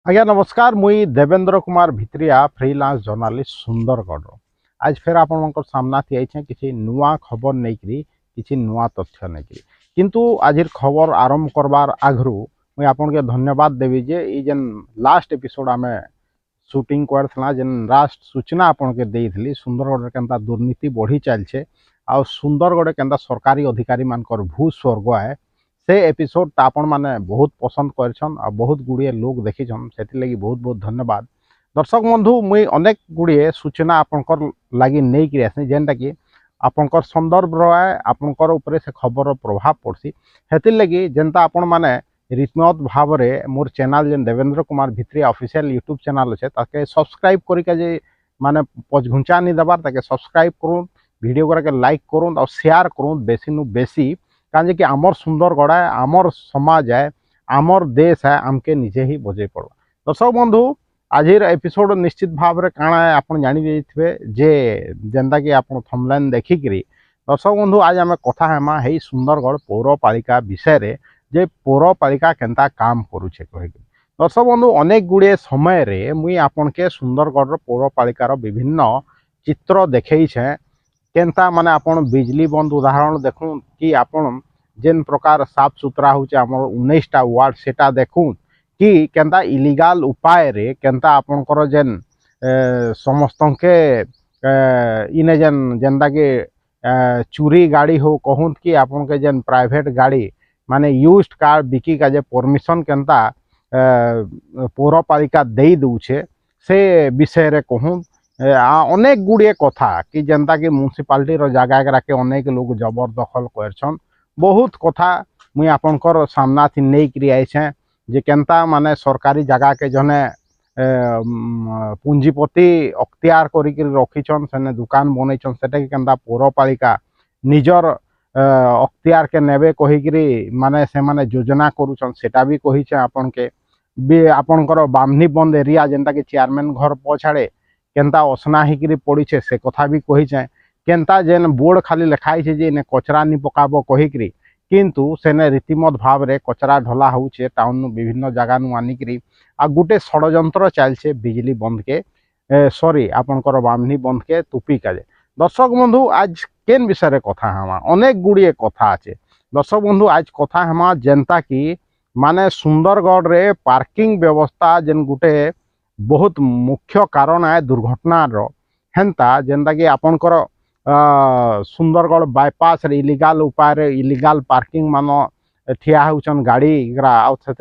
आज्ञा नमस्कार मुई देवेंद्र कुमार भित्रिया फ्रीलांस जर्नालीस्ट सुंदरगढ़ आज फिर आपण सामना थी किसी नुआ खबर नहीं किसी नुआ तथ्य नहीं किंतु आज खबर आरंभ करवार आगु मुई आपन के धन्यवाद देवी जे ई जेन लास्ट एपिसोड आम शूटिंग करथला जेन लास्ट सूचना आपन के देइथली सुंदरगढ़ केनता दुर्नीति बढ़ी चलछे आ सुंदरगढ़ केनता सरकारी अधिकारी मानकर भू स्वर्ग है से एपिसोड आपण माने बहुत पसंद करछन आ बहुत गुड़िए लोग देखिछन सेति लगी बहुत बहुत धन्यवाद दर्शक बंधु मुई अनेक गुड़िए सूचना आपनकर लगी नहीं कि आसी जेनटा कि आपनकर संदर्भ रहे आपनकर ऊपर से खबर प्रभाव पड़सी हेति लगी जेनता आपण माने रीतमत भाव में मोर चैनल जेन Devendra Kumar Bhitriya official YouTube channel अच्छे ताके सब्सक्राइब करके जे माने पचघुंचा नहीं दबार ताके सब्सक्राइब करूँ वीडियो करके लाइक करूँ और शेयर करूँ बेसी नु बेसी कारण कि आमर सुंदरगढ़ है आमर समाज है आमर देश है आमके निजे ही बजे पड़ो दर्शक बंधु आज एपिसोड निश्चित भाव में काଣା है आप जानी जे जेनता कि आप थंबनेल देखिकी दर्शक बंधु आज आम कथा हेमा हे सुंदरगढ़ पौरपालिका विषय रे जे पौरपालिका केनता काम करुचे कह दर्शक बंधु अनेक गुड़े समय रे मुई आपन के सुंदरगढ़ पौरपालिकार विभिन्न चित्र देखई छे केनता माने आपण बिजली बंद उदाहरण देखूँ कि आपण जेन प्रकार साफ सुथरा होचे आमर 19टा वार्ड सेटा देखूँ कि केनता इलीगाल उपाय रे केनता आपणकर जेन समस्त के इने जेन जेनता कि चोरी गाड़ी हो कहूँ कि आपन के जेन प्राइवेट गाड़ी माने यूज्ड कार बिकी का जे परमिशन केनता पौरपालिका दे दूचे से विषय रे कहूँ अनेक गुड़िए कथा कि जनता कि म्युनिसिपालिटी जगह के अनेक लोग जबरदखल करछन बहुत कथा मुई आपनकर सामना थी नहीं करी आइछे जे केनता माने सरकारी जगह के जने पूंजीपति अख्तियार करी रखीछन सेने दुकान बनईछन सेटा कि केनता पौरपालिका निजर अख्तियार के नेबे कहिकरी माने से माने योजना करूछन सेटा भी कहिछे आपन के भी आपनकर बामनी बंद एरिया जेनता कि चेयरमैन घर पछाड़े केनता असना हिकरी पड़ीछे से कथा भी कहीचे केनता जेन बोर्ड खाली लिखाई छे जे ने कचरा नि पकाबो कहिकरी किंतु सेने रीतिमत भाव रे कचरा ढला होउछे टाउन नु विभिन्न जगह नु आनिकरी आ गुटे षडयंत्र चलछे बिजली बंद के सॉरी आपनकर बामनी बंद के तुपी काजे दर्शक बंधु आज केन विषय रे कथा हमा अनेक गुड़िए कथा आछे दर्शक बंधु आज कथा हमा जनता की माने सुंदरगढ़ रे पार्किंग व्यवस्था जेन गुटे बहुत मुख्य कारण है दुर्घटना हेन्ता जेनता कि आपनकर सुंदरगढ़ बाईपास रे इलीगाल उपाय रे इलीगाल पार्किंग मान ठिया होचन गाड़ी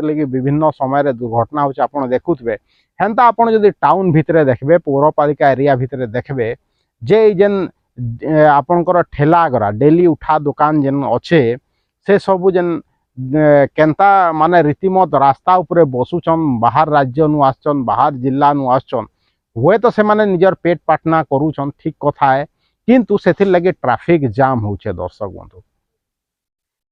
लगी विभिन्न समय रे दुर्घटना होचे आपन देखुथबे हेन्ता आपन जदि टाउन भितरे देखबे पौरपालिका एरिया भितरे देखबे जे जेन आपनकर ठेला गरा डेली उठा दुकान जेन अच्छे से सबु जेन केनता माने रीतिमत रास्ता उपरे बसुचन बाहर राज्य नु आसचन बाहर जिला नु आसचन हुए तो से माने निजर पेट पाटना करूचन ठीक कथा है किंतु सेथिर लगे ट्रैफिक जाम होचे दर्शक बंधु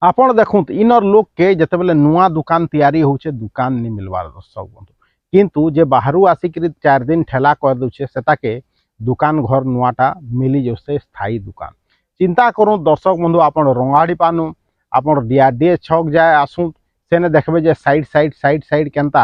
आपण देखुं इनर लोग के जतेबेले नुआ दुकान तैयारी होचे दुकान नहीं मिलवार दर्शक बंधु किंतु जे बाहरु आसिक 4 दिन ठेला कर दूचे सेटा के दुकान घर नुआटा मिली जोसे स्थायी दुकान चिंता करूँ दर्शक बंधु आपण रंगाड़ी पानु आपन डीआरडीए छक जाए आसू सेने देखबे जे साइड साइड साइड साइड केनता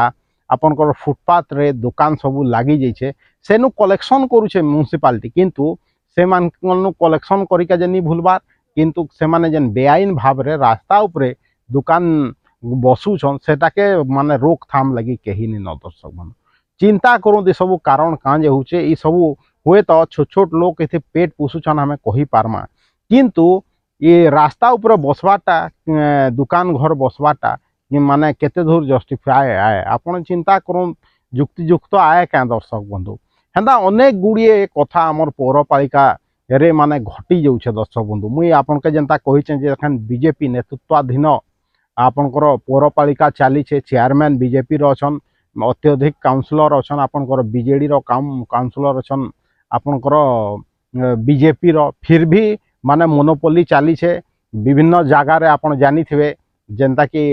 आपनकर फुटपाथ रे दुकान सबू लागी जाइछे सेनु कलेक्शन करूछे म्युनिसिपालिटी किंतु से मान कलेक्शन करिका जे नी भूलबार किंतु से माने जेन बेआईन भाव रे रास्ता उपरे दुकान बसुछन सेटा के माने रोकथाम लगी कहीं नहीं न दर्शक बंधु चिंता करूँ दे सबू कारण कां जे होचे ई सबू हुए तो छोट छोट लोग इथे पेट पोषुछन हमें कही पारमा किंतु ये रास्ता ऊपर बसवाटा दुकान घर बसवाटा माने केते दूर जस्टिफाए आए आपण चिंता करूँ युक्तियुक्त आए क्या दर्शक बंधु हेन्ता अनेक गुड़िए कथा आमर पौरपालिका रे माने घटी जाऊे दर्शक बंधु मुई आपन के जनता कहिछे जे एखन बीजेपी नेतृत्वाधीन आपनकर पौरपालिका चली चेयरमैन बीजेपी रो अछन अत्यधिक काउंसिलर अछन आपनकर बीजेडी रो काउंसिलर अछन आपनकर बीजेपी रो फिर भी माने मोनोपोली चली छे विभिन्न जगार आपन जानी थे जेनता कि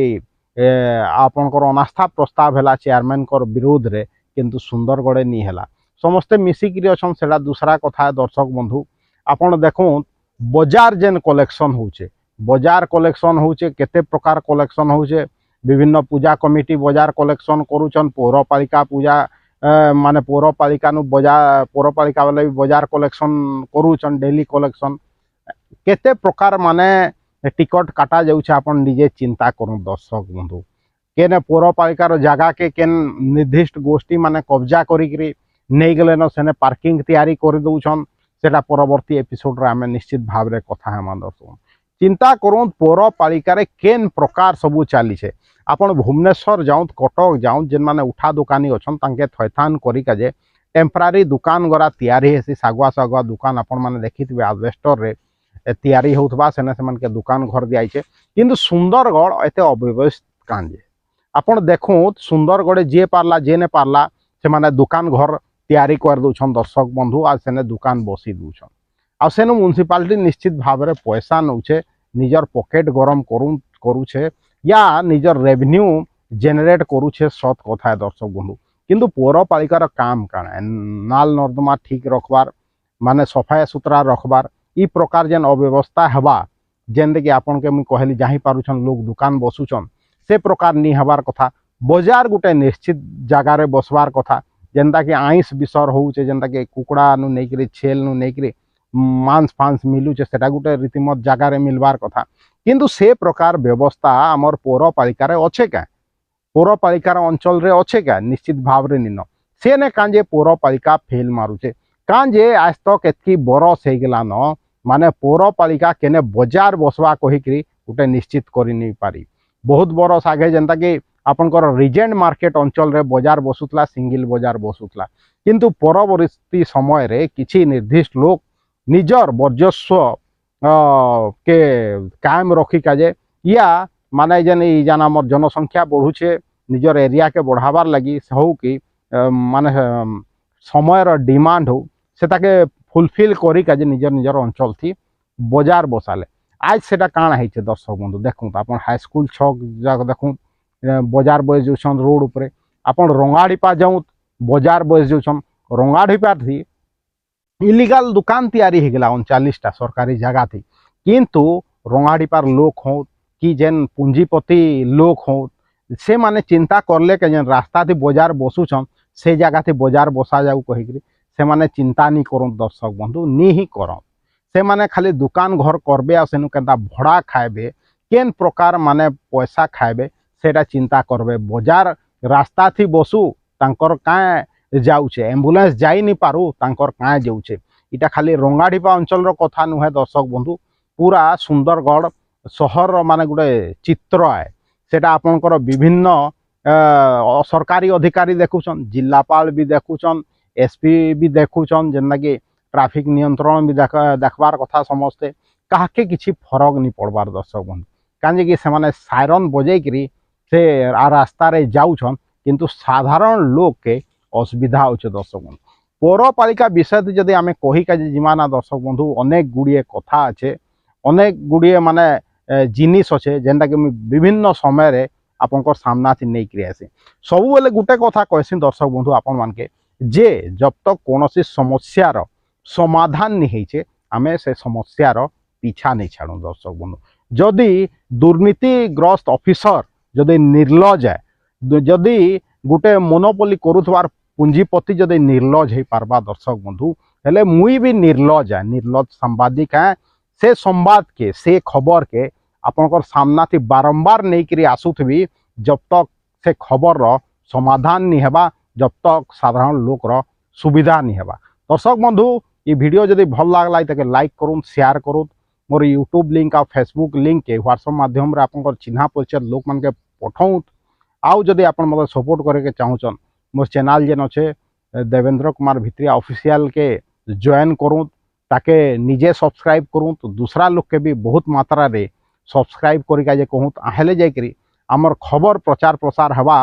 आपनकर अनास्था प्रस्ताव है चेयरमैन कर विरोध रे किंतु सुंदरगढ़ नहीं है समस्ते मिसिकी अच्छा से दूसरा कथा दर्शक बंधु आपन देखूँ बजार जेन कलेक्शन होचे बजार कलेक्शन होचे केते प्रकार कलेक्शन होचे विभिन्न पूजा कमिटी बजार कलेक्शन करूछन पौरपालिका पूजा माने पौरपालिका नु बजार पौरपालिका वाले भी बजार कलेक्शन करूछन डेली कलेक्शन केते प्रकार माने टिकट काटा जाउछे आपण निजे चिंता करू दर्शक बंधु केने पौरपालिकार जगह के केन निर्दिष्ट गोष्ठी माने कब्जा करी नहीं गले न सेने पार्किंग तैयारी कर दउछन सेटा परवर्ती एपिसोड रे आमे निश्चित भाव रे कथा हेमा दर्शक चिंता करूँ पौरपालिका रे केन प्रकार सबू चली छे आपण भुवनेश्वर जाऊँ कटक जाऊँ जेन माने उठा दुकानी अच्छन तांके थैथान करिका जे टेम्परारी दुकान गरा तैयारी हेसी सागुआ सागुआ दुकान आपण माने देखिथिबे आजबेस्टर रे तैयारी होउथबा सेने सेमान के दुकान घर दियाइछे किंतु सुंदरगढ़ एते अव्यवस्थित कांजे आपण देखूँ सुंदरगढ़ जे पारला जे ने पारला से माने दुकान घर तैयारी कर दउछन दर्शक बंधु आ सेने दुकान बसी दउछन आ सेनु म्युनिसिपालिटी निश्चित भाव रे पैसा नउछे निजर पॉकेट गरम करूछे या निजर रेवेन्यू जेनरेट करूछे सत कथा है दर्शक बंधु किंतु पौरपालिकार काम काना नाल नर्दमा ठीक रखबार माने सफाई सुतरा रखबार ई प्रकार जेन अव्यवस्था हेबा जेन कि आपन के मुई कहली जाहि पारुछन लोग दुकान बसुछन से प्रकार नी हबार कथा बजार गुटे निश्चित जगार रे बसबार कथा जेनता कि आइस विसर होउछे जेनता कि कुकड़ा नु नै करी छेल नु नै करी मांस फांस मिलुचे सेटा गुटे रीतिमत जगार रे मिलबार कथा किंतु से प्रकार व्यवस्था आमर पौरपालिका रे अच्छे क्या पौरपालिकार अंचल रे अच्छे क्या निश्चित भाव रे निन से ने कांजे पौरपालिका फेल मारुचे कांजे आज तक एतकी बरस हो गला न माने पौरपालिका केने बजार बसवा कहिकरी गुटे निश्चित करि नै पारी बहुत बरस आगे जेनता कि आपनकर रिजेंट मार्केट अंचल रे बजार बसुतला सिंगल बजार बसुतला किंतु परवर्ती समय रे किछि निर्दिष्ट लोक निजर वर्चस्व के कायम रखी काजे या माने जेन जान आमर जनसंख्या बढ़ुचे निजर एरिया के बढ़ावार लगी हो कि माने समय डिमांड हो से ताके फुलफिल करी काजे निजर निजर अंचल थी बजार बसाले आज सेटा काଣା है दर्शक बंधु देखूँ अपन हाईस्कूल छक जाक देखूँ बजार बस जाऊन रोड उपरे अपन रंगाड़ीपा जाऊँ बजार बस जाऊन रंगाड़ीपा थी इलीगल दुकान तैयारी होगला 39टा सरकारी जगह थी किंतु रंगाड़ीपार लोक हो कि जेन पूंजीपति लोक हो से माने चिंता करले के जेन रास्ता थी बजार बसुछन से जगह थी बजार बसा जाऊ कहिकरी से माने चिंता नहीं करन दर्शक बंधु नी ही करन से माने खाली दुकान घर करबे आ सेनु केनता भड़ा खाइबे केन प्रकार माने पैसा खाइबे सेटा चिंता करबे बजार रास्ता थी बसु तांकर काए जाउछे एम्बुलेंस जाई नहीं पारु तांकर काए जाउछे इटा खाली रंगाड़ीपा अंचल रो कथा नुहे दर्शक बंधु पूरा सुंदरगढ़ सहर माने गुटे चित्र है सेटा आपनकर विभिन्न सरकारी अधिकारी देखुछन जिलापाल भी देखुछन एसपी भी देखुछन जेना कि ट्रैफिक नियंत्रण भी देखबार कथा समस्ते काके किछि फरक नहीं पड़बार दर्शक बंधु काजे कि से सायरन बजेकरी से आ रास्ता रे जाउछन किंतु साधारण लोक के असुविधा होचे दर्शक बंधु पौरपालिका विषय जदि आमे कही का जिमाना दर्शक बंधु अनेक गुड़िए कथा अच्छे अनेक गुड़िए माने जिनिस अच्छे जेनटा कि विभिन्न समय रे आपनकर सामना थी नहीं करी आसे सब बेले गुटे कथा कहसी दर्शक बंधु आपण मान के जे जब तक कौनसी समस्यार समाधान नहीं होइछे आमे से समस्यार पीछा नहीं छाड़ू दर्शक बंधु जदि दुर्नीतिग्रस्त ऑफिसर जदि निर्लज है जदि गुटे मोनोपोली करुथवार पूंजीपति जदि निर्लज हो पारबा दर्शक बंधु हेले मुई भी निर्लज है निर्लज सांबादिक है से संवाद के से खबर के आपनकर सामना थी बारंबार नहीं करी आसुथबी जब तक से खबर रो समाधान नहीं हेबा जब तक साधारण लोक रो सुविधा नहीं हेबा दर्शक बंधु ये वीडियो जदि भल लागला ताके लाइक करूँ शेयर करूँ मोर यूट्यूब लिंक आ फेसबुक लिंक के व्हाट्सएप माध्यम रे आपनकर चिन्हा परिचय लोक मान के पठाऊँ आउ जदि आपन मतलब सपोर्ट करे के चाहूचन मोर चैनल जेन अच्छे देवेंद्र कुमार भित्रिया ऑफिशियल के ज्वाइन करूँ ताके निजे सब्सक्राइब करूँ तो दूसरा लोग के भी बहुत मात्रा रे सब्सक्राइब करिका जे कहूँ हेले जाकरी आमर खबर प्रचार प्रसार हवा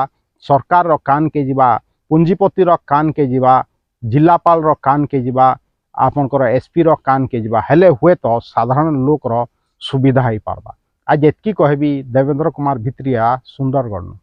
सरकार रो कान के जीवा पूंजीपति रो कान के जीवा जिलापाल रो कान के जीवा आपनकर एसपी रो कान के जीवा हेले हुए तो साधारण लोक रो सुविधा ही पारबा आज एतकी कहबी देवेंद्र कुमार भित्रिया सुंदरगढ़।